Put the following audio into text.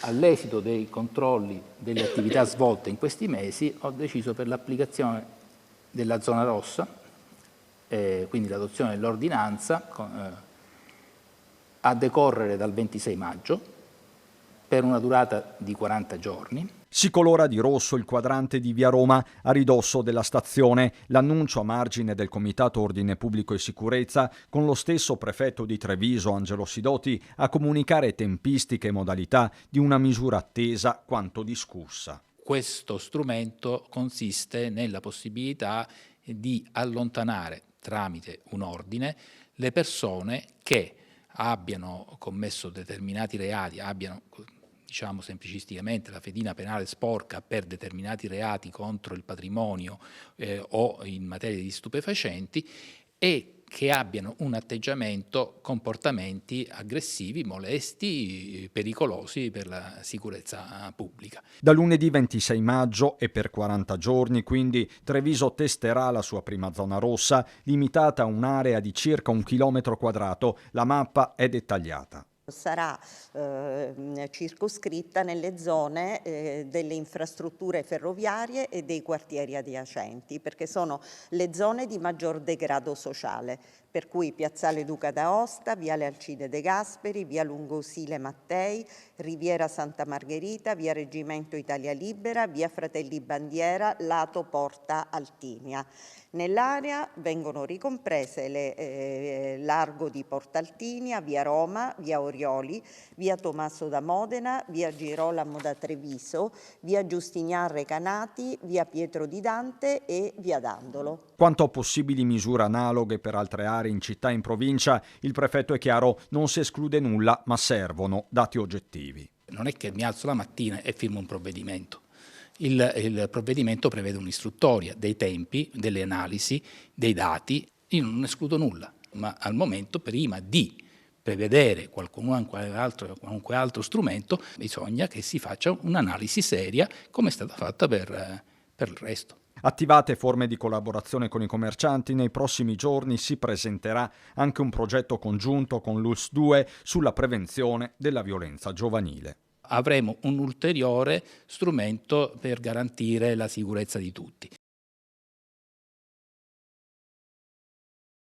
All'esito dei controlli delle attività svolte in questi mesi ho deciso per l'applicazione della zona rossa, quindi l'adozione dell'ordinanza a decorrere dal 26 maggio per una durata di 40 giorni. Si colora di rosso il quadrante di Via Roma a ridosso della stazione. L'annuncio a margine del Comitato Ordine Pubblico e Sicurezza, con lo stesso prefetto di Treviso, Angelo Sidoti, a comunicare tempistiche e modalità di una misura attesa quanto discussa. Questo strumento consiste nella possibilità di allontanare tramite un ordine le persone che abbiano commesso determinati reati, abbiano, diciamo semplicisticamente, la fedina penale sporca per determinati reati contro il patrimonio o in materia di stupefacenti, e che abbiano un atteggiamento, comportamenti aggressivi, molesti, pericolosi per la sicurezza pubblica. Da lunedì 26 maggio e per 40 giorni, quindi, Treviso testerà la sua prima zona rossa, limitata a un'area di circa 1 chilometro quadrato. La mappa è dettagliata. Sarà circoscritta nelle zone delle infrastrutture ferroviarie e dei quartieri adiacenti, perché sono le zone di maggior degrado sociale, per cui Piazzale Duca d'Aosta, Viale Alcide De Gasperi, Via Lungosile Mattei, Riviera Santa Margherita, Via Reggimento Italia Libera, Via Fratelli Bandiera, lato Porta Altinia. Nell'area vengono ricomprese Largo di Porta Altinia, Via Roma, Via Orioli, Via Tommaso da Modena, Via Girolamo da Treviso, Via Giustinian Recanati, Via Pietro di Dante e Via Dandolo. Quanto a possibili misure analoghe per altre aree in città e in provincia, il prefetto è chiaro, non si esclude nulla, ma servono dati oggettivi. Non è che mi alzo la mattina e firmo un provvedimento. Il provvedimento prevede un'istruttoria, dei tempi, delle analisi, dei dati. Io non escludo nulla, ma al momento, prima di prevedere qualunque altro strumento, bisogna che si faccia un'analisi seria, come è stata fatta per il resto. Attivate forme di collaborazione con i commercianti, nei prossimi giorni si presenterà anche un progetto congiunto con l'ULSS 2 sulla prevenzione della violenza giovanile. Avremo un ulteriore strumento per garantire la sicurezza di tutti.